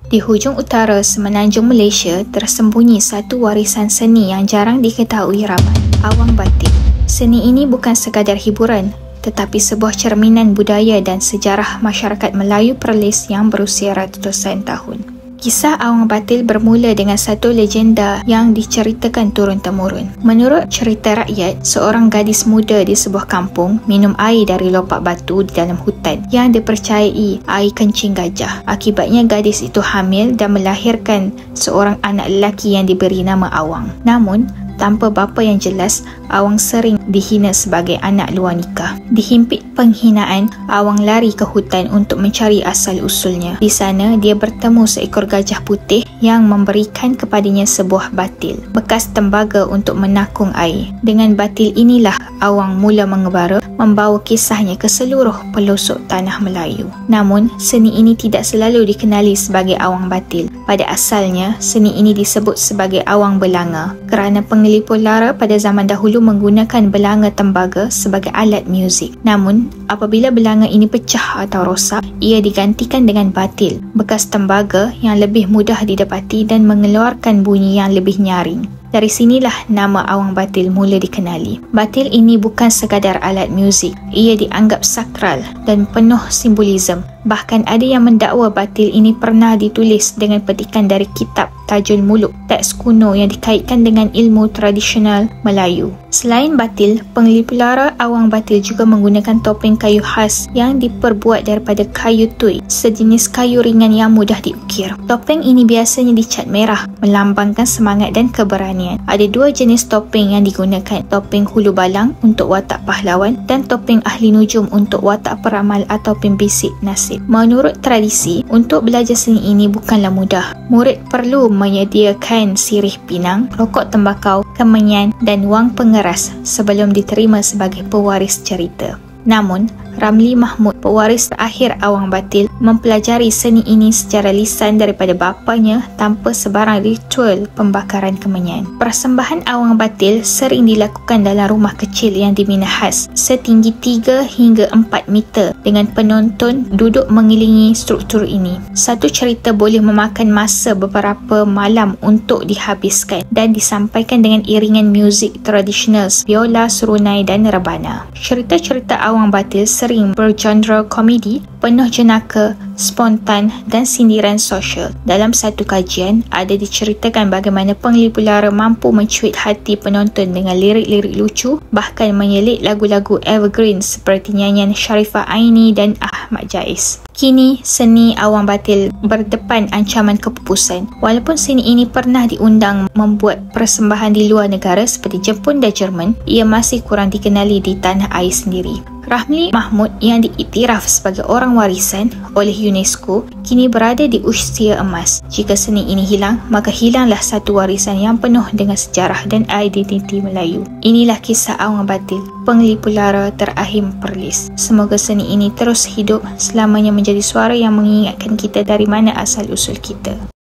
Di hujung utara semenanjung Malaysia tersembunyi satu warisan seni yang jarang diketahui ramai, Awang Batil. Seni ini bukan sekadar hiburan, tetapi sebuah cerminan budaya dan sejarah masyarakat Melayu Perlis yang berusia ratusan tahun. Kisah Awang Batil bermula dengan satu legenda yang diceritakan turun-temurun. Menurut cerita rakyat, seorang gadis muda di sebuah kampung minum air dari lopak batu di dalam hutan yang dipercayai air kencing gajah. Akibatnya gadis itu hamil dan melahirkan seorang anak lelaki yang diberi nama Awang. Namun, tanpa bapa yang jelas, Awang sering dihina sebagai anak luar nikah. Dihimpit penghinaan, Awang lari ke hutan untuk mencari asal-usulnya. Di sana, dia bertemu seekor gajah putih yang memberikan kepadanya sebuah batil, bekas tembaga untuk menakung air. Dengan batil inilah Awang mula mengembara, membawa kisahnya ke seluruh pelosok tanah Melayu. Namun, seni ini tidak selalu dikenali sebagai Awang Batil. Pada asalnya, seni ini disebut sebagai Awang Belanga kerana penglipur lara pada zaman dahulu menggunakan belanga tembaga sebagai alat muzik. Namun, apabila belanga ini pecah atau rosak, ia digantikan dengan batil, bekas tembaga yang lebih mudah didapati dan mengeluarkan bunyi yang lebih nyaring. Dari sinilah nama Awang Batil mula dikenali. Batil ini bukan sekadar alat muzik. Ia dianggap sakral dan penuh simbolisme. Bahkan ada yang mendakwa batil ini pernah ditulis dengan petikan dari kitab Tajul Muluk, teks kuno yang dikaitkan dengan ilmu tradisional Melayu. Selain batil, penglipur lara Awang Batil juga menggunakan topeng kayu khas yang diperbuat daripada kayu tui, sejenis kayu ringan yang mudah diukir. Topeng ini biasanya dicat merah, melambangkan semangat dan keberanian. Ada dua jenis topeng yang digunakan, topeng hulu balang untuk watak pahlawan dan topeng ahli nujum untuk watak peramal atau pembisik nasib. Menurut tradisi, untuk belajar seni ini bukanlah mudah. Murid perlu menyediakan sirih pinang, rokok tembakau, kemenyan dan wang pengeras sebelum diterima sebagai pewaris cerita. Namun, Ramli Mahmud, pewaris terakhir Awang Batil, mempelajari seni ini secara lisan daripada bapanya tanpa sebarang ritual pembakaran kemenyan. Persembahan Awang Batil sering dilakukan dalam rumah kecil yang diminahas setinggi 3 hingga 4 meter dengan penonton duduk mengelilingi struktur ini. Satu cerita boleh memakan masa beberapa malam untuk dihabiskan dan disampaikan dengan iringan muzik tradisional, biola, serunai dan rebana. Cerita-cerita Awang Batil sering bergenre komedi, penuh jenaka, spontan dan sindiran sosial. Dalam satu kajian, ada diceritakan bagaimana penglipur lara mampu mencuit hati penonton dengan lirik-lirik lucu, bahkan menyelit lagu-lagu evergreen seperti nyanyian Sharifah Aini dan Ahmad Jais. Kini, seni Awang Batil berdepan ancaman kepupusan. Walaupun seni ini pernah diundang membuat persembahan di luar negara seperti Jepun dan Jerman, ia masih kurang dikenali di tanah air sendiri. Ramli Mahmud yang diiktiraf sebagai orang warisan oleh UNESCO kini berada di usia emas. Jika seni ini hilang, maka hilanglah satu warisan yang penuh dengan sejarah dan identiti Melayu. Inilah kisah Awang Batil, penglipur lara terakhir Perlis. Semoga seni ini terus hidup selamanya menjadi suara yang mengingatkan kita dari mana asal-usul kita.